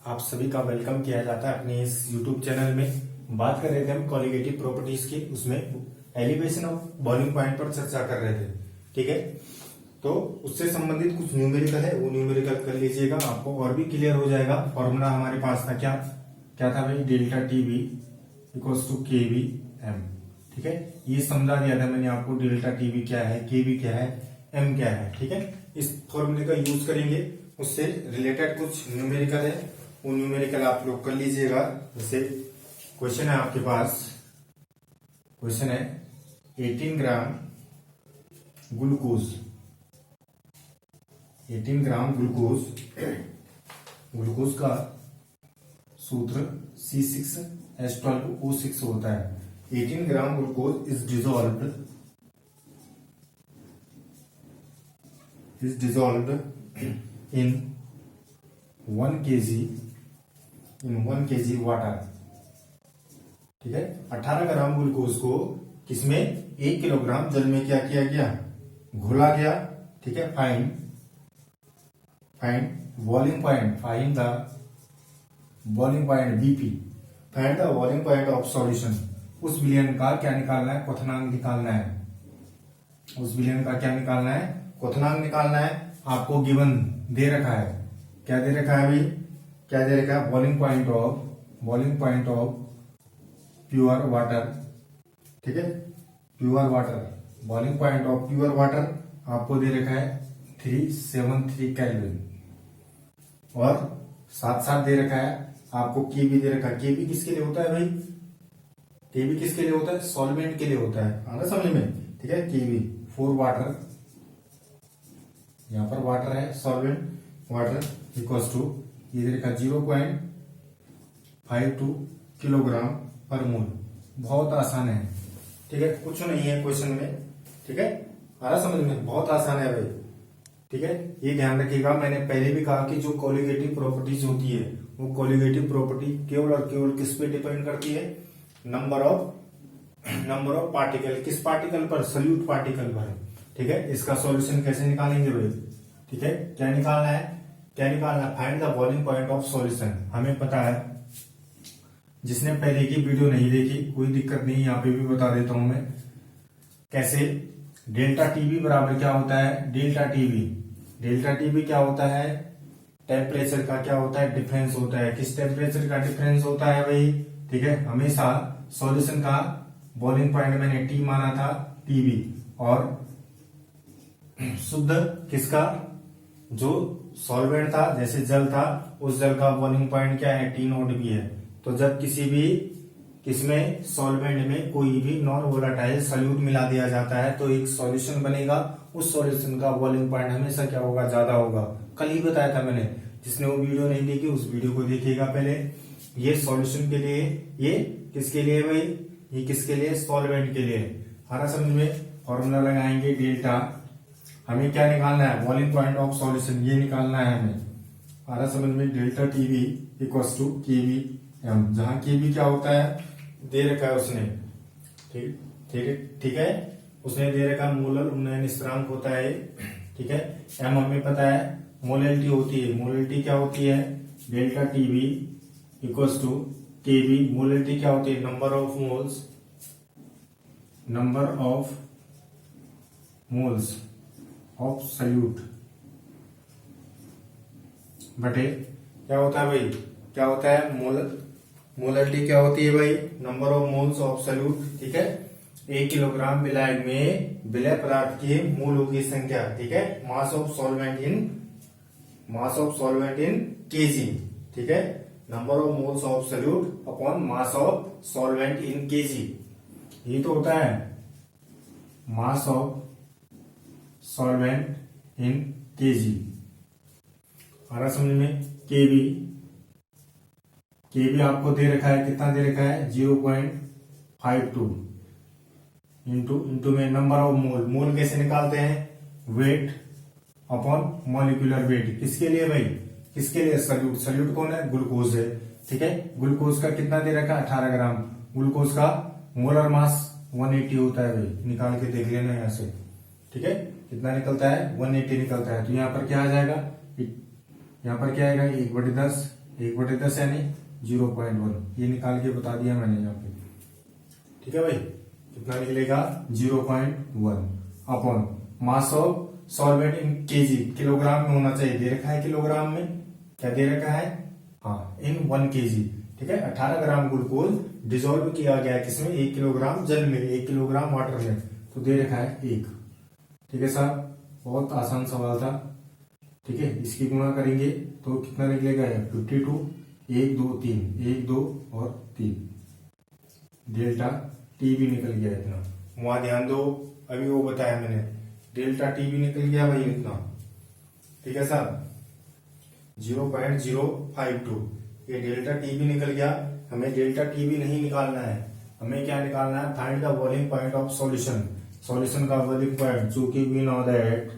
आप सभी का वेलकम किया जाता है अपने इस YouTube चैनल में। बात कर रहे थे हम कॉलिगेटिव प्रॉपर्टीज की, उसमें एलिवेशन ऑफ बॉइलिंग पॉइंट पर चर्चा कर रहे थे। ठीक है, तो उससे संबंधित कुछ न्यूमेरिकल है, वो न्यूमेरिकल कर लीजिएगा, आपको और भी क्लियर हो जाएगा। फॉर्मूला हमारे पास था क्या क्या था भाई, delta TB equals to KV M. ठीक है, ये समझा दिया था मैंने आपको, डेल्टा टीबी क्या है, केवी क्या है, एम क्या है। ठीक है, इस फॉर्मूले का यूज करेंगे, उससे रिलेटेड कुछ न्यूमेरिकल है, वो न्यूमेरिकल आप लोग कर लीजिएगा। जैसे क्वेश्चन है आपके पास, क्वेश्चन है 18 ग्राम ग्लूकोज, 18 ग्राम ग्लूकोज का सूत्र C6H12O6 होता है। 18 gram glucose is dissolved in 1 kg water. ठीक है, 18 ग्राम ग्लूकोज को किसमें 1 किलोग्राम जल में क्या किया गया, घोला गया। ठीक है, find boiling point, find the boiling point BP, find the boiling point of solution. उस विलयन का क्या निकालना है, क्वथनांक निकालना है। उस विलयन का क्या निकालना है, क्वथनांक निकालना है। आपको गिवन दे रखा है, क्या दे रखा है भाई, क्या दे रखा है, boiling point of pure water. ठीक है, pure water, boiling point of pure water आपको दे रखा है 373 केल्विन, और साथ साथ दे रखा है आपको केबी दे रखा है। केबी किसके लिए होता है भाई, केबी किसके लिए होता है, सॉल्वेंट के लिए होता है, आना समझ में। ठीक है, केबी फॉर वाटर, यहां पर वाटर है, सॉल्वेंट वाटर इक्वल्स टू ये दे रखा 0.52 किलोग्राम पर मोल। बहुत आसान है। ठीक है, कुछ नहीं है क्वेश्चन में। ठीक है, आ रहा समझ में, बहुत आसान है भाई। ठीक है, ये ध्यान रखिएगा, मैंने पहले भी कहा कि जो कॉलिगेटिव प्रॉपर्टीज होती है, वो कॉलिगेटिव प्रॉपर्टी केवल और केवल किस पे डिपेंड करती है, नंबर ऑफ पार्टिकल, किस पार्टिकल पर, सॉल्यूट पार्टिकल पर। ठीक है, इसका सॉल्यूशन कैसे निकालेंगे भाई। ठीक है, क्या निकालना है, find the boiling point of solution. हमें पता है, जिसने पहले की वीडियो नहीं देखी कोई दिक्कत नहीं, यहाँ पे भी बता देता हूं मैं कैसे। डेल्टा टीबी बराबर क्या होता है, डेल्टा टीबी क्या होता है, टेम्परेचर का क्या होता है, डिफरेंस होता है। किस टेम्परेचर का डिफरेंस होता है भाई। ठीक है, हमेशा सॉल्यूशन का बॉइलिंग पॉइंट मैंने टी माना था, टीबी, और शुद्ध किसका, जो सॉल्वेंट था, जैसे जल था, उस जल का बॉइलिंग पॉइंट क्या है, टी नोट भी है। तो जब किसमें सॉल्वेंट में कोई भी नॉन वोलाटाइल सॉल्यूट मिला दिया जाता है, तो एक सॉल्यूशन बनेगा, उस सॉल्यूशन का बॉइलिंग पॉइंट हमेशा क्या होगा, ज्यादा होगा। कल ही बताया था मैंने, जिसने वो वीडियो नहीं देखी उस वीडियो को देखिएगा पहले। ये सॉल्यूशन के लिए, ये किसके लिए भाई, ये किसके लिए, सॉल्वेंट के लिए। हरा समझ में, फॉर्मूला लगाएंगे डेल्टा, हमें क्या निकालना है, बॉइलिंग पॉइंट ऑफ सॉल्यूशन, ये निकालना है हमें। हरा समझ में, delta TB equals to KV M, जहां केवी क्या होता है, दे रखा है उसने। ठीक है, उसने दे रखा मोलर उन्नयन स्थिरांक होता है। ठीक है, एम हमें पता है मोलैलिटी होती है। मोलैलिटी क्या होती है, delta TB equals to KV. Molality क्या होती है, number of moles of solute बटे क्या होता है भाई, क्या होता है, मोलैलिटी क्या होती है भाई, number of moles of solute. ठीक है, 1 किलोग्राम विलायक में विलय पदार्थ के मोलों की संख्या। ठीक है, mass of solvent in kg. ठीक है, number of moles of solute upon mass of solvent in kg, ये तो होता है mass of solvent in kg. आ रहा समझ में। केबी आपको दे रखा है, कितना दे रखा है, 0.52 इंटू में नंबर ऑफ मोल कैसे निकालते हैं, वेट अपॉन मॉलिक्यूलर वेट। किसके लिए भाई, किसके लिए, सॉल्यूट कौन है, ग्लूकोज है। ठीक है, ग्लूकोज का कितना दे रखा है, 18 ग्राम। ग्लूकोज का मोलर मास 180 होता है भाई, निकाल के देख लेना यहां से। ठीक है, कितना निकलता है 180 निकलता है। तो यहाँ पर क्या आ जाएगा, यहाँ पर क्या आएगा 1/10 1/10 यानी 0.1, ये निकाल के बता दिया मैंने यहाँ पे। ठीक है भाई, कितना निकलेगा 0.1 upon mass of solvent in KG, kilogram में होना चाहिए, दे रखा है किलोग्राम में, क्या दे रखा है, हाँ इन 1 kg। ठीक है, 18 ग्राम ग्लूकोज डिजोल्व किया गया है किसमें, 1 किलोग्राम जल में, 1 किलोग्राम वाटर में, तो दे रखा है 1। ठीक है साहब, बहुत आसान सवाल था। ठीक है, इसकी गुणा करेंगे तो कितना निकलेगा, 52, 1 2 3, 1 2 और 3, डेल्टा टी भी निकल गया इतना। वहां ध्यान दो, अभी वो बताया मैंने, डेल्टा टी भी निकल गया भाई इतना। ठीक है साहब, 0.052, ये डेल्टा टी भी निकल गया। हमें डेल्टा टी भी नहीं निकालना है, हमें क्या निकालना है, find the boiling point of solution, solution का बॉइलिंग पॉइंट, जो कि we know that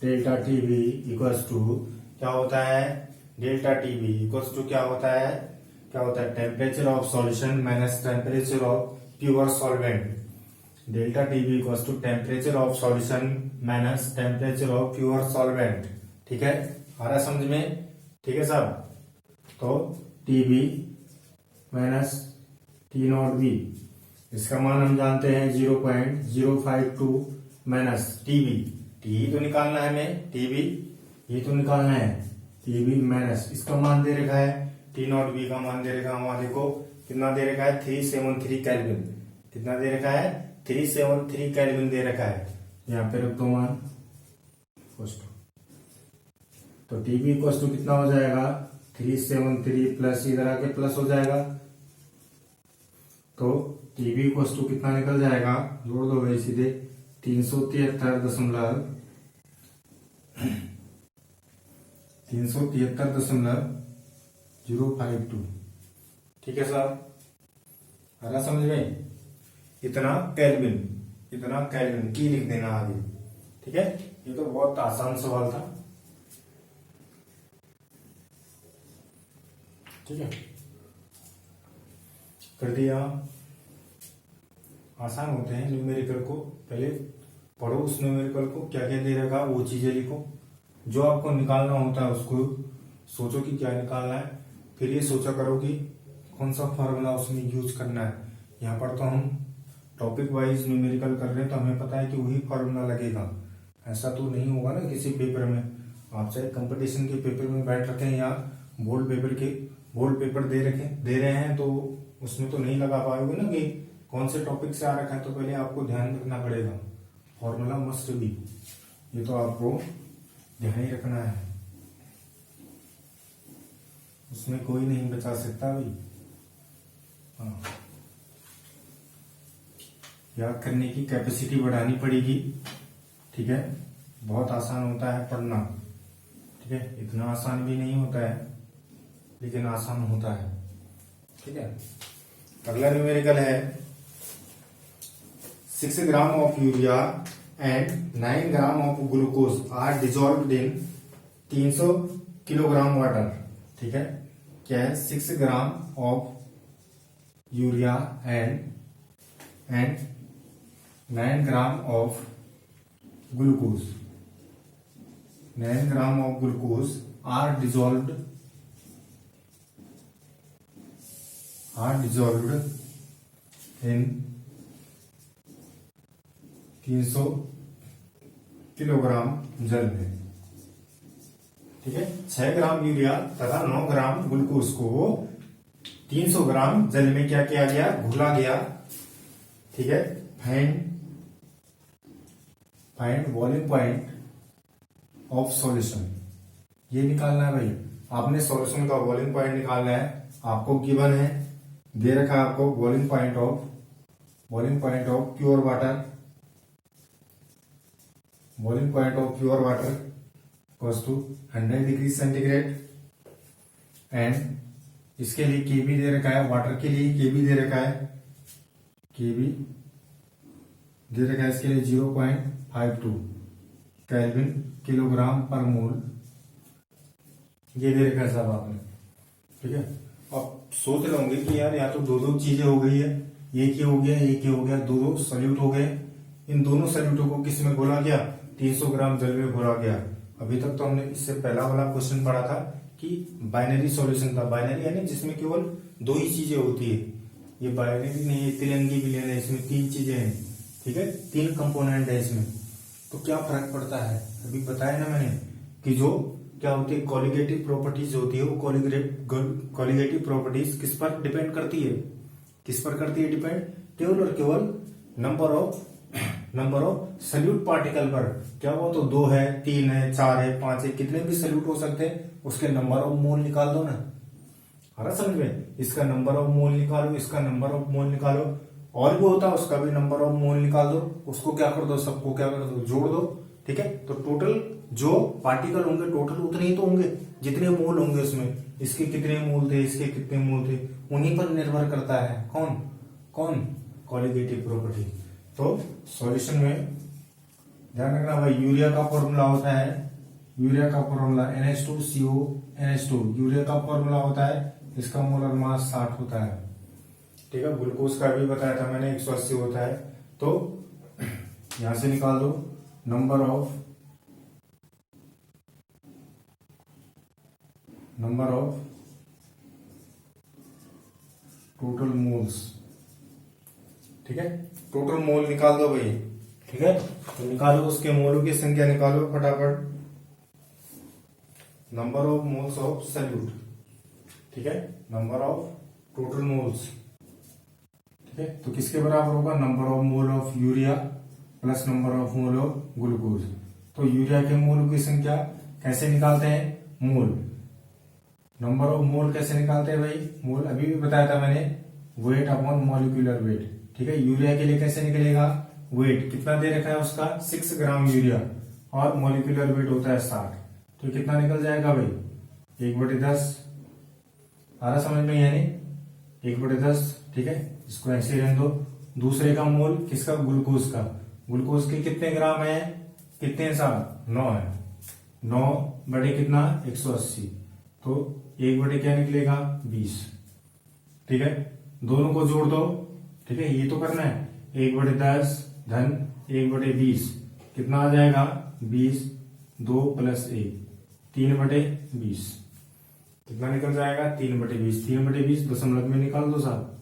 delta T B equals to क्या होता है, delta T B equals to क्या होता है, temperature of solution minus temperature of pure solvent. Delta T B equals to temperature of solution minus temperature of pure solvent. ठीक है, आ रहा समझ में। ठीक है साहब, तो T B minus T not B, इसका मान हम जानते हैं 0.052 माइनस टी बी, टी तो निकालना है हमें, टी बी ये तो निकालना है, टी बी माइनस इसका मान दे रखा है, टी नॉट बी का मान दे रखा है, वहां देखो कितना दे रखा है, 373 केल्विन। कितना दे रखा है, 373 केल्विन दे रखा है। यहाँ पे रख दो मान फर्स्ट, तो टीबी इक्वल टू कितना हो जाएगा, 373 प्लस इधर आके प्लस हो जाएगा, तो टीबी इक्वल टू कितना निकल जाएगा, जोड़ दो भाई सीधे, 373.052। ठीक है साहब, आ रहा समझ में। इतना केल्विन की लिख देना आगे। ठीक है, ये तो बहुत आसान सवाल था। ठीक है, कर दिया। आसान होते हैं न्यूमेरिकल को, पहले पढ़ो उस न्यूमेरिकल को, क्या क्या दे रखा वो चीजें लिखो, जो आपको निकालना होता है उसको सोचो कि क्या निकालना है, फिर ये सोचा करो कि कौन सा फॉर्मूला उसमें यूज करना है। यहाँ पर तो हम टॉपिक वाइज न्यूमेरिकल कर रहे हैं, तो हमें पता है कि वही फॉर्मूला लगेगा। ऐसा तो नहीं होगा ना किसी पेपर में, आप चाहे कंपटीशन के पेपर में बैठ रखे हैं या बोर्ड पेपर दे रहे हैं, तो उसमें तो नहीं लगा पाओगे ना कि कौन से टॉपिक से आ रखा है। तो पहले आपको ध्यान रखना पड़ेगा, फॉर्मूला मस्ट बी, ये तो आपको ध्यान ही रखना है, उसमें कोई नहीं बचा सकता भाई। हाँ, याद करने की कैपेसिटी बढ़ानी पड़ेगी। ठीक है, बहुत आसान होता है पढ़ना। ठीक है, इतना आसान भी नहीं होता है, लेकिन आसान होता है। ठीक है, अगला न्यूमेरिकल है 6 gram of urea and 9 gram of glucose are dissolved in 300 kilogram water. ठीक है, क्या है, 6 gram of urea and 9 gram of glucose, 9 gram of glucose are dissolved in 300 kilogram जल में। ठीक है, 6 ग्राम यूरिया तथा 9 ग्राम ग्लूकोज को 300 ग्राम जल में क्या किया गया, घुला गया। ठीक है, find boiling point of solution, ये निकालना है भाई। आपने सॉल्यूशन का बॉइलिंग पॉइंट निकालना है, आपको गिवन है, दे रखा है आपको boiling point of pure water, boiling point of pure water equals to 100 degree centigrade, and इसके लिए केबी दे रखा है, वाटर के लिए केबी दे रखा है, केबी दे रखा है इसके लिए 0.52 केल्विन किलोग्राम पर मोल, ये दे रखा है साहब आपने। ठीक है, अब सोच रहे होंगे कि यार यहाँ तो दो चीजें हो गई है, एक ही हो गया, दो सल्यूट हो गए। इन दोनों सल्यूटों को किस में घोला गया, 300 ग्राम जल में घोला गया। अभी तक तो हमने इससे पहला वाला क्वेश्चन पढ़ा था कि बाइनरी सॉल्यूशन था। बाइनरी यानी जिसमें केवल दो ही चीजें होती है। ये बाइनरी नहीं है, त्रिअंगी विलयन है, इसमें तीन चीजें हैं, ठीक है, तीन कंपोनेंट है इसमें। तो क्या फर्क पड़ता है, अभी बताया ना मैंने कि जो क्या होती है कॉलिगेटिव प्रॉपर्टीज होती है, वो कॉलिगेटिव प्रॉपर्टीज किस पर डिपेंड करती है, किस पर करती है डिपेंड, केवल और केवल नंबर ऑफ सल्यूट पार्टिकल पर। क्या वो तो 2 है, 3 है, 4 है, 5 है, कितने भी सल्यूट हो सकते हैं, उसके नंबर ऑफ मोल निकाल दो ना। आ रहा समझ में, इसका नंबर ऑफ मोल निकालो, इसका नंबर ऑफ मोल निकालो, और भी होता है उसका भी नंबर ऑफ मोल निकाल दो, उसको क्या कर दो, सबको क्या कर दो, जोड़ दो, ठीक है। तो टोटल जो पार्टिकल होंगे टोटल उतने ही तो होंगे जितने मोल होंगे उसमें। इसके कितने मोल थे, इसके कितने मोल थे, उन्हीं पर निर्भर करता है कौन कॉलिगेटिव प्रॉपर्टी। तो सॉल्यूशन में ध्यान रखना भाई, यूरिया का फॉर्मूला होता है, यूरिया का फॉर्मूला NH2CO NH2, यूरिया का फॉर्मूला होता है, इसका मोलर मास 60 होता है, ठीक है। ग्लूकोज का भी बताया था मैंने 180 होता है। तो यहां से निकाल दो नंबर ऑफ टोटल मोल्स, ठीक है, टोटल मोल निकाल दो भाई, ठीक है। तो निकालो उसके मोलों की संख्या निकालो फटाफट, number of moles of solute, ठीक है, नंबर ऑफ टोटल मोल्स, ठीक है। तो किसके बराबर होगा, number of mole of urea plus number of mole of glucose. तो यूरिया के मोल की संख्या कैसे निकालते हैं, मोल, नंबर ऑफ मोल कैसे निकालते हैं भाई, मोल अभी भी बताया था मैंने, वेट अपॉन मॉलिक्यूलर वेट, ठीक है। यूरिया के लिए कैसे निकलेगा, वेट कितना दे रखा है उसका 6 ग्राम यूरिया, और मॉलिक्यूलर वेट होता है 60, तो कितना निकल जाएगा भाई 1/10, आ रहा समझ में, यानी 1/10, ठीक है। इसको ऐसे रहने दो। दूसरे का मोल किसका, ग्लूकोज का, ग्लूकोज के कितने ग्राम है, कितने साहब 9 है, 9 बटे कितना 180, तो 1 क्या निकलेगा 20, ठीक है। दोनों को जोड़ दो, ठीक है, ये तो करना है, 1/10 धन 1/20 कितना आ जाएगा 20, 2 + 1 3/20, कितना निकल जाएगा 3/20, 3/20 दशमलव में निकाल दो साहब,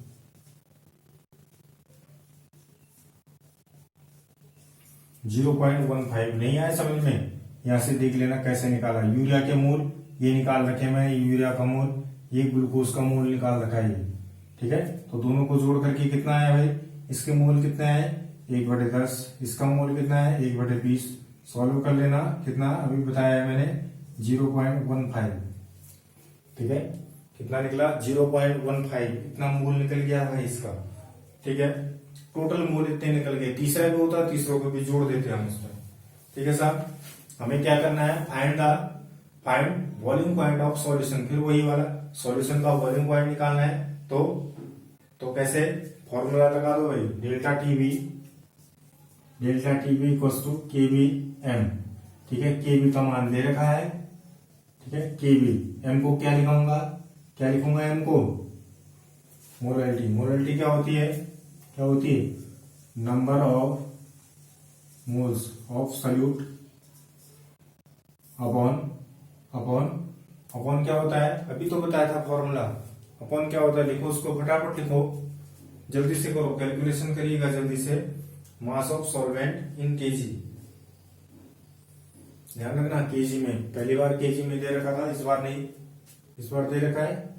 0.15। नहीं आया समझ में, यहां से देख लेना कैसे निकाला। यूरिया के मोल ये निकाल रखे मैंने, यूरिया का मोल, ये ग्लूकोज का मोल निकाल रखा है, ठीक है। तो दोनों को जोड़ करके कितना आया भाई, इसके मोल कितने आए 1/10, इसका मोल कितना है 1/20, सॉल्व कर लेना, कितना अभी बताया है मैंने 0.15, ठीक है। कितना निकला 0.15, इतना मोल निकल गया भाई इसका, ठीक है। टोटल मोल इतने निकल गए, तीसरा भी होता, तीसरों को भी जोड़ देते हम इसमें, ठीक है साहब। हमें क्या करना है, find volume point of solution, फिर वही वाला सॉल्यूशन का वॉल्यूम पॉइंट निकालना है। तो कैसे, फॉर्मूला लगा दो भाई, delta TV equals to KVM, ठीक है। केवी का मान दे रखा है, ठीक है। केवी, एम को क्या लिखूंगा एम को मोलैलिटी क्या होती है, number of moles of solute upon क्या होता है, अभी तो बताया था फॉर्मूला, अपॉन क्या होता है, लिखो उसको फटाफट लिखो, जल्दी से करो, कैलकुलेशन करिएगा जल्दी से। मास ऑफ सॉल्वेंट इन केजी, ध्यान रखना केजी में, पहली बार केजी में दे रखा था, इस बार नहीं, इस बार दे रखा है,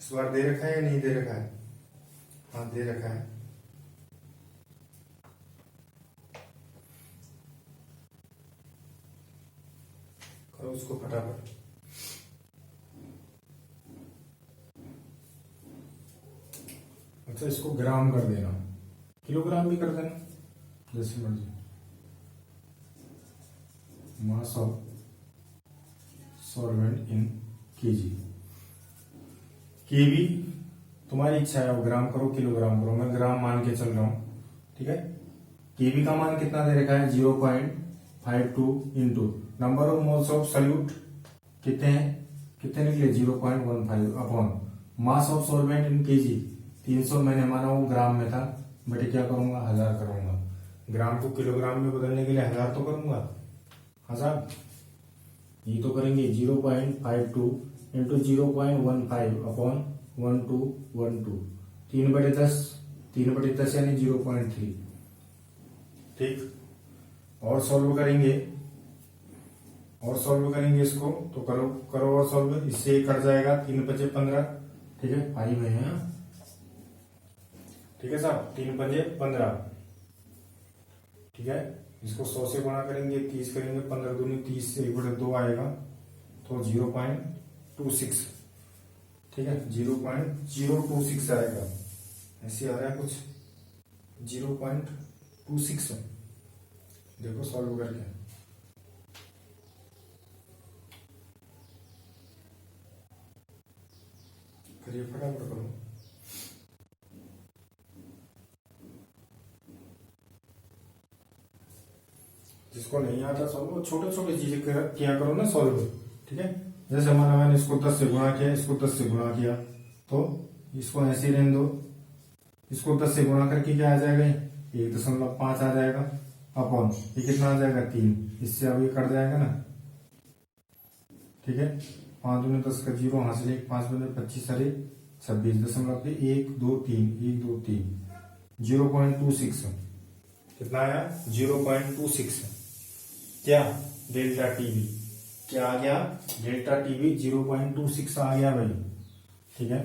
इस बार दे रखा है या नहीं दे रखा है, हाँ दे रखा है। करो उसको फटाफट, अच्छा इसको ग्राम कर देना, किलोग्राम भी कर देना, जैसे मर्जी। Mass of solvent in kg, केवी तुम्हारी इच्छा है, ग्राम करो किलोग्राम करो, मैं ग्राम मान के चल रहा हूं, ठीक है। केवी का मान कितना दे रखा है 0.52 into number of moles of solute, कितने निकले 0.15 upon mass of solvent in KG, 300 मैंने माना वो ग्राम में था, बट क्या करूंगा 1000 करूंगा, ग्राम को किलोग्राम में बदलने के लिए 1000 तो करूंगा, 1000, ये तो करेंगे 0.52 इंटू 0.15 अपॉन 1212, 3/10, 3/10 यानी 0.3। ठीक, और सॉल्व करेंगे इसको, तो करो करो और सॉल्व, इससे कट जाएगा 3×5 = 15। ठीक है, 5 है यहाँ। ठीक है साहब, 3×5 = 15। ठीक है, इसको 100 से गुणा करेंगे, 30 करेंगे, 15 दूनी 30 से 1/2 आएगा, तो 0.26। ठीक है, 0.026 आएगा, ऐसे आ रहा है कुछ 0.26। देखो सॉल्व करके, करिए फटाफट करो। जिसको नहीं आता सॉल्व, छोटे छोटे चीजें किया करो ना सॉल्व। ठीक है, जैसे हमारा मैंने इसको 10 से गुणा किया, इसको 10 से गुणा किया, तो इसको ऐसे ही रहने दो। इसको 10 से गुणा करके क्या आ जाएगा, 1.5 आ जाएगा, अपॉन ये कितना आ जाएगा 3, इससे अब ये कट जाएगा ना। ठीक है, 5 दूनी 10 का 0 हासिल, 5 दूनी 25 सारे 26.1 2 3 1 2 3 0.26 कितना आया 0.26। क्या डेल्टा टीवी क्या आ गया, डेल्टा टीवी 0.26 आ गया भाई। ठीक है,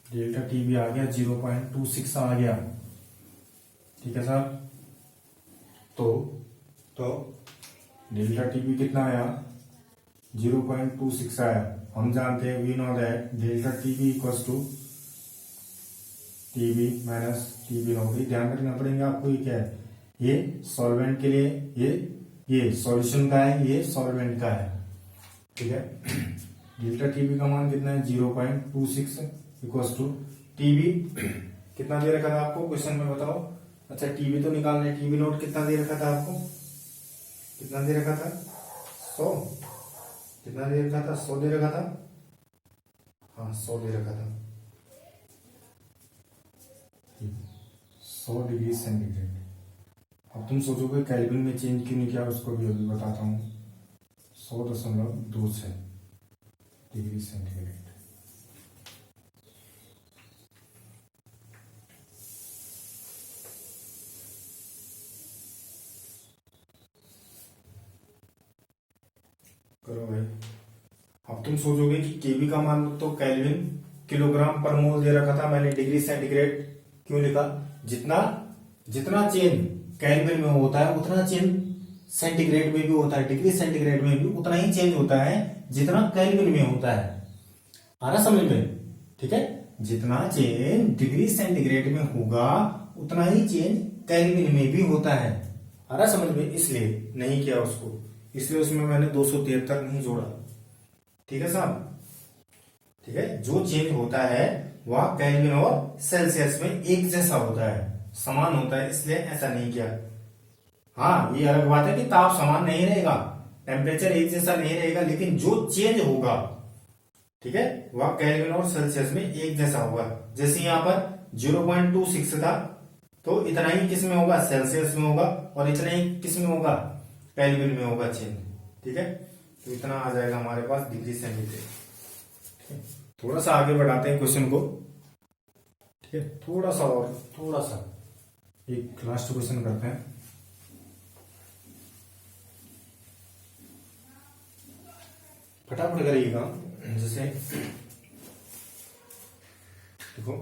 डेल्टा टीवी आ गया 0.26 आ गया। ठीक है साहब, तो डेल्टा टीवी कितना आया 0.26 आया। हम जानते हैं we know that delta TV equals to TV minus TV not. ध्यान रखना पड़ेगा आपको, ये क्या है, ये सॉल्वेंट के लिए, ये सॉल्यूशन का है, ये सॉल्वेंट का है। ठीक है, डेल्टा टीवी का मान कितना है 0.26 इक्वल्स टू टीवी कितना दे रखा था आपको क्वेश्चन में, बताओ। अच्छा, टीवी तो निकालना है, टीवी नोट कितना दे रखा था आपको, कितना दे रखा था 100, कितना दे रखा था 100 दे रखा था, हाँ 100 दे रखा था, 100 डिग्री सेंटीग्रेड। अब तुम सोचोगे केल्विन में चेंज क्यों नहीं किया, उसको भी अभी बताता हूँ। 100.26 डिग्री सेंटीग्रेड। करो भाई। अब तुम सोचोगे कि केवी का मान तो केल्विन किलोग्राम पर मोल दे रखा था, मैंने डिग्री सेंटीग्रेड क्यों लिखा, जितना चेंज केल्विन में होता है उतना चेंज सेंटीग्रेड में भी होता है, डिग्री सेंटीग्रेड में भी उतना ही चेंज होता है जितना केल्विन में होता है। आ रहा समझ में। ठीक है, जितना चेंज डिग्री सेंटीग्रेड में होगा उतना ही चेंज केल्विन में भी होता है। आ रहा समझ में, इसलिए नहीं किया उसको, इसलिए उसमें मैंने 273 नहीं जोड़ा। ठीक है साहब, ठीक है, जो चेंज होता है वह केल्विन और सेल्सियस में एक जैसा होता है, समान होता है, इसलिए ऐसा नहीं किया। हाँ, ये अलग बात है कि ताप समान नहीं रहेगा, टेम्परेचर एक जैसा नहीं रहेगा, लेकिन जो चेंज होगा, ठीक है, वह केल्विन और सेल्सियस में एक जैसा होगा। जैसे यहां पर 0.26 था, तो इतना ही किस में होगा, सेल्सियस में होगा, और इतना ही किस में होगा, केल्विन में होगा चेंज। ठीक है, तो इतना आ जाएगा हमारे पास डिग्री सेंटीग्रेड। थोड़ा सा आगे बढ़ाते हैं क्वेश्चन को। ठीक है, थोड़ा सा एक लास्ट क्वेश्चन करते हैं। फटाफट करिएगा। जैसे देखो,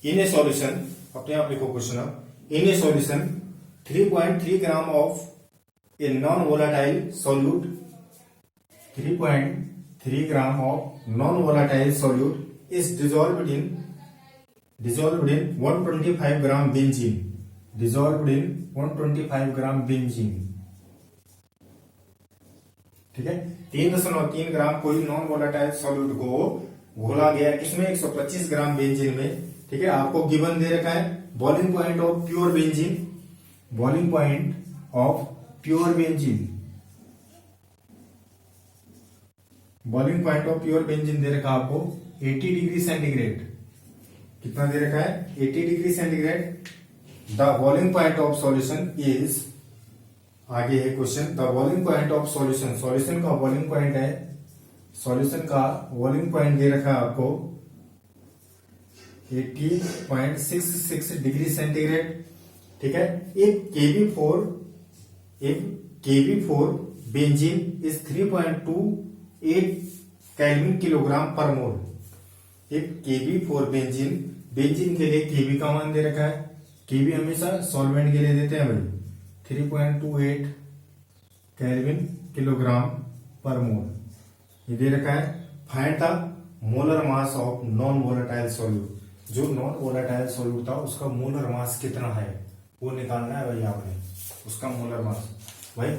इन ए सॉल्यूशन, अपने आप लिखो question, in A solution 3.3 gram of a non volatile solute, 3.3 gram of non volatile solute is dissolved in 125 gram benzene, dissolved in 125 gram benzene. ठीक है, 3.3 ग्राम कोई नॉन वोलाटाइल सॉल्यूट को घोला गया किसमें, 125 ग्राम बेंजीन में। ठीक है, आपको गिवन दे रखा है boiling point of pure benzene, boiling point of pure benzene, boiling point of pure benzene दे रखा आपको 80 डिग्री सेंटीग्रेड। कितना दे रखा है 80 degree centigrade. The boiling point of solution is आगे है question, the boiling point of solution, solution का boiling point है, सॉल्यूशन का बॉइलिंग पॉइंट दे रखा है आपको 80.66 डिग्री सेंटीग्रेड, ठीक है। If Kb4 benzene is 3.28 kelvin kilogram पर मोल। इफ Kb4 बेंजीन के लिए Kb का मान दे रखा है, Kb हमेशा सॉल्वेंट के लिए देते हैं भाई, 3.28 केल्विन किलोग्राम पर मोल ये दे रखा है। Find the molar mass of non volatile solute, जो नॉन वोलेटाइल सॉल्यूट था उसका मोलर मास कितना है वो निकालना है भाई आपने, उसका मोलर मास। भाई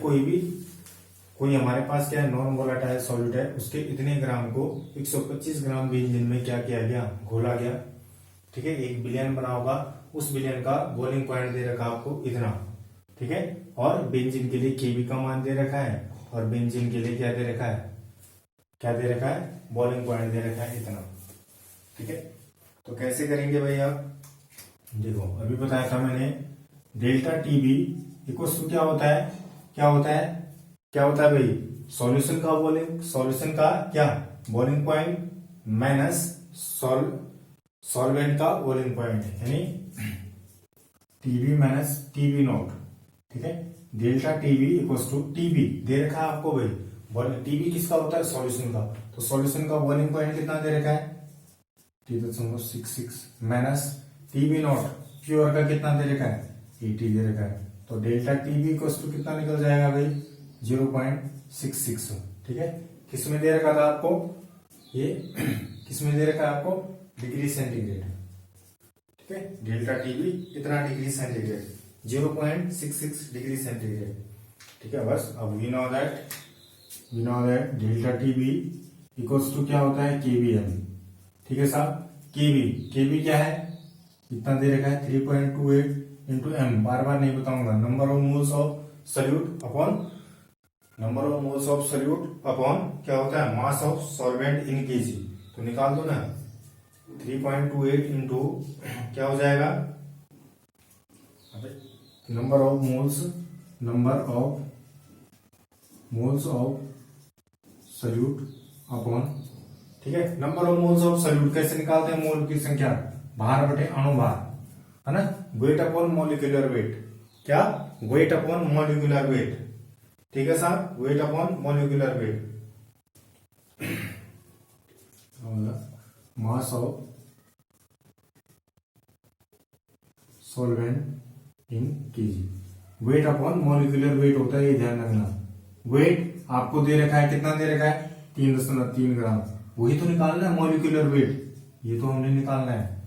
कोई हमारे पास क्या है, नॉन वोलेटाइल सॉल्यूट है, उसके इतने ग्राम को 125 ग्राम बेंजीन में क्या किया गया, घोला गया, ठीक है। एक बिलियन बना होगा, उस बिलियन का बॉइलिंग पॉइंट दे रखा आपको इतना, ठीक है। और बेंजीन के लिए Kb का मान दे रखा है, और बेंजीन के लिए क्या दे रखा है, बॉइलिंग पॉइंट दे रखा है इतना, ठीक है। तो कैसे करेंगे भाई आप, देखो अभी बताया था मैंने, डेल्टा टीबी इक्वल टू क्या होता है भाई, सॉल्यूशन का क्या बॉइलिंग पॉइंट माइनस सॉल्वेंट का बॉइलिंग पॉइंट, यानी टीबी माइनस टीबी नॉट, ठीक है। Delta TB equal to TB दे रखा है आपको भाई, टीबी किसका होता है, सॉल्यूशन का, तो सॉल्यूशन का बॉइलिंग पॉइंट कितना दे रखा है 3.66 माइनस टीबी नॉट प्योर का कितना दे रखा है 80 दे रखा है, तो डेल्टा टीबी इक्वल टू कितना निकल जाएगा भाई 0.66, ठीक है। किसमें दे रखा था आपको, ये किसमें दे रखा है आपको, डिग्री सेंटीग्रेड, ठीक है। डेल्टा टीबी इतना डिग्री सेंटीग्रेड, 0.66 डिग्री सेंटीग्रेड, ठीक है। बस अब we know that delta TB equals to क्या होता है केबीएम, ठीक है साहब। केबी क्या है, इतना दे रखा है 3.28 इंटू एम, बार बार नहीं बताऊंगा, number of moles of solute upon क्या होता है, mass of solvent in KG, तो निकाल दो ना, 3.28 इंटू क्या हो जाएगा, number of moles of solute upon, ठीक है। Number of moles of solute कैसे निकालते हैं, मोल की संख्या भार बटे अणु भार, है ना, वेट अपॉन मॉलिक्यूलर वेट, क्या वेट अपॉन मॉलिक्यूलर वेट, ठीक है साहब, weight upon molecular weight, mass of solvent in KG, weight upon molecular weight होता है, ये ध्यान रखना। वेट आपको दे रखा है, कितना दे रखा है 3.3 ग्राम, वही तो निकालना है मॉलिक्यूलर वेट, ये तो हमने निकालना है,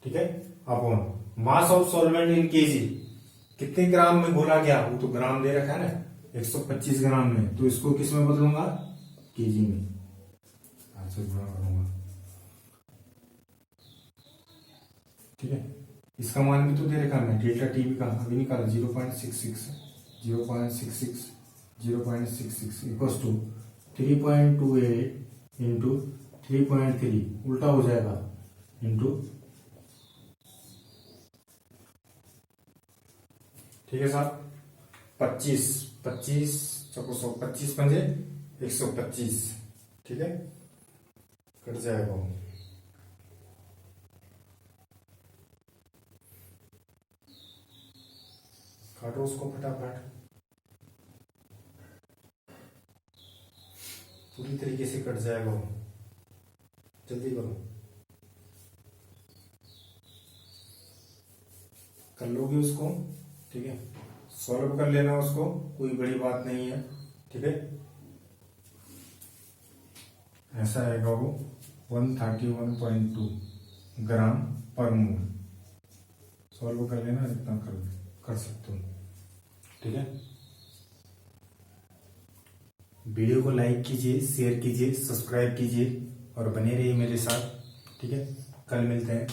ठीक है। Upon mass of solvent in KG, कितने ग्राम में घोला गया, वो तो ग्राम दे रखा है ना 125 ग्राम में, तो इसको किस में बदलूंगा, केजी में, ऐसे गुणा करूंगा, ठीक है। इसका मान भी तो दे रखा है, डेल्टा टीबी का अभी निकाला 0.66 इक्वल्स टू 3.28 इंटू 3.3, उल्टा हो जाएगा, इंटू, ठीक है साहब, 25 चौको 125 पंजे 125, ठीक है, कट जाएगा, काटो उसको फटाफट, पूरी तरीके से कट जाएगा, जल्दी करो, कर लोगे उसको, ठीक है, सॉल्व कर लेना उसको, कोई बड़ी बात नहीं है, ठीक है। ऐसा आएगा वो 131.2 ग्राम पर मोल, सॉल्व कर लेना, इतना कर सकते हो, ठीक है। वीडियो को लाइक कीजिए, शेयर कीजिए, सब्सक्राइब कीजिए और बने रहिए मेरे साथ, ठीक है। कल मिलते हैं।